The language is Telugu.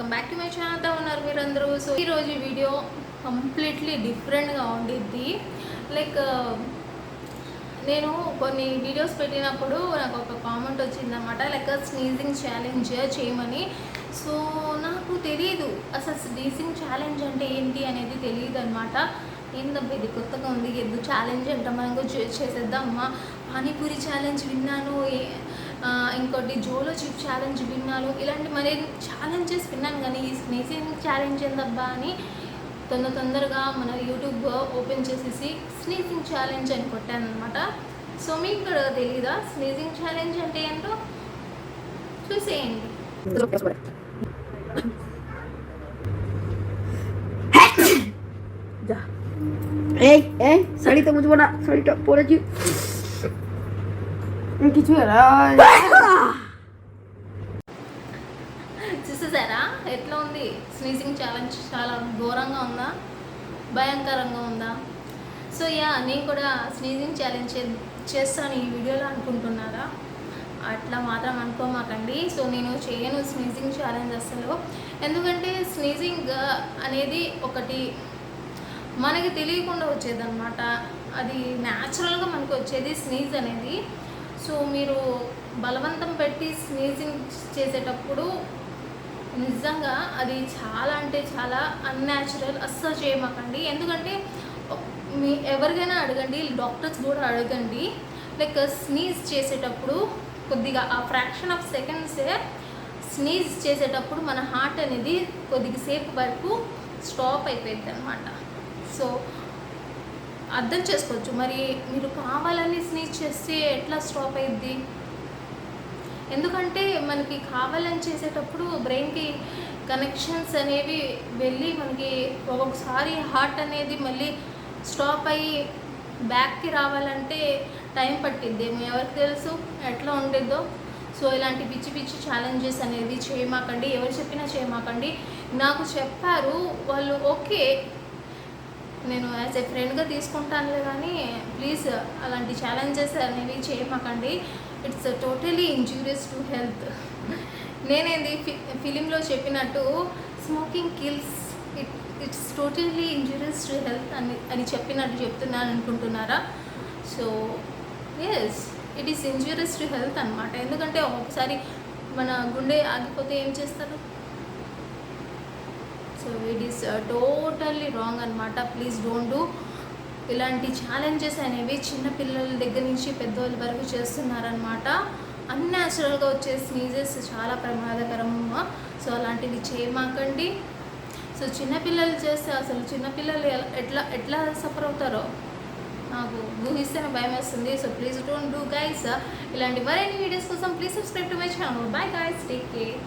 Welcome back to my channel. తో ఉన్నారు మీరందరూ. సో ఈరోజు వీడియో కంప్లీట్లీ డిఫరెంట్గా ఉండిద్ది. లైక్ నేను కొన్ని వీడియోస్ పెట్టినప్పుడు నాకు ఒక కామెంట్ వచ్చిందనమాట, లైక్ స్నీజింగ్ ఛాలెంజ్ చేయమని. సో నాకు తెలియదు అసలు స్నీజింగ్ ఛాలెంజ్ అంటే ఏంటి అనేది తెలియదు అనమాట. ఏందబ్బా ఇది కొత్తగా ఉంది, ఎందుకు ఛాలెంజ్ అంటే మనం చేసేద్దామమ్మా. పానీపూరి ఛాలెంజ్ విన్నాను, ఇంకోటి జోలో చిప్ ఛాలెంజ్ విన్నాను, ఇలాంటి మరి ఛాలెంజెస్ విన్నాను, కానీ ఈ స్నీజింగ్ ఛాలెంజ్ ఏందబ్బా అని తొందరగా మన యూట్యూబ్ ఓపెన్ చేసేసి స్నీజింగ్ ఛాలెంజ్ అని కొట్టాను అనమాట. సో మీకు కూడా తెలీదా స్నీజింగ్ ఛాలెంజ్ అంటే ఏంటో? చూసేయండి. साड़ी तो मुझे बना साड़ी तो पूरा जी কিছু చూసేసారా ఎట్లా ఉంది స్నీజింగ్ ఛాలెంజ్? చాలా ఘోరంగా ఉందా, భయంకరంగా ఉందా? సో నేను కూడా స్నీజింగ్ ఛాలెంజ్ చేస్తాను ఈ వీడియోలో అనుకుంటున్నారా? అట్లా మాత్రం అనుకోమాకండి. సో నేను చేయను స్నీజింగ్ ఛాలెంజ్ అసలు. ఎందుకంటే స్నీజింగ్ అనేది ఒకటి మనకి తెలియకుండా వచ్చేదన్నమాట, అది న్యాచురల్గా మనకు వచ్చేది స్నీజ్ అనేది. సో మీరు బలవంతం పెట్టి స్నీజింగ్ చేసేటప్పుడు నిజంగా అది చాలా అంటే చాలా అన్యాచురల్, అస్సలు చేయమాకండి. ఎందుకంటే ఎవరికైనా అడగండి, డాక్టర్స్ కూడా అడగండి, లైక్ స్నీజ్ చేసేటప్పుడు కొద్దిగా ఆ ఫ్రాక్షన్ ఆఫ్ సెకండ్సే స్నీజ్ చేసేటప్పుడు మన హార్ట్ అనేది కొద్దిగా సేపు వరకు స్టాప్ అయిపోయింది అనమాట. సో అర్థం చేసుకోవచ్చు. మరి మీరు కావాలని స్నీజ్ చేస్తే ఎట్లా స్టాప్ అయ్యిద్ది? ఎందుకంటే మనకి కావాలని చేసేటప్పుడు బ్రెయిన్కి కనెక్షన్స్ అనేవి వెళ్ళి మనకి ఒక్కొక్కసారి హార్ట్ అనేది మళ్ళీ స్టాప్ అయ్యి బ్యాక్కి రావాలంటే టైం పట్టిద్దేమో, ఎవరికి తెలుసు ఎట్లా ఉండిద్దో. సో ఇలాంటి పిచ్చి పిచ్చి ఛాలెంజెస్ అనేది చేయమాకండి, ఎవరు చెప్పినా చేయమాకండి. నాకు చెప్పారు వాళ్ళు, ఓకే నేను యాజ్ ఏ ఫ్రెండ్గా తీసుకుంటానులే, కానీ ప్లీజ్ అలాంటి ఛాలెంజెస్ అనేవి చేయమాకండి. It's totally injurious to health. నేనేది ఫిలింలో చెప్పినట్టు smoking kills, it's totally injurious to health అని చెప్పినట్టు చెప్తున్నాను అనుకుంటున్నారా? So yes, it is injurious to health అనమాట. ఎందుకంటే ఒకసారి మన గుండె ఆగిపోతే ఏం చేస్తారు? So it is totally wrong అనమాట. ప్లీజ్ డోంట్ డూ ఇలాంటి ఛాలెంజెస్ అనేవి. చిన్నపిల్లల దగ్గర నుంచి పెద్దవాళ్ళ వరకు చేస్తున్నారనమాట. అన్యాచురల్గా వచ్చే స్నీజెస్ చాలా ప్రమాదకరము. సో అలాంటివి చేయమాకండి. సో చిన్నపిల్లలు చేస్తే అసలు చిన్నపిల్లలు ఎట్లా సఫర్ అవుతారో నాకు ఊహిస్తేనే భయం వేస్తుంది. So please don't do guys. ఇలాంటి మరిన్ని వీడియోస్ కోసం please subscribe to my channel. Bye guys, take care.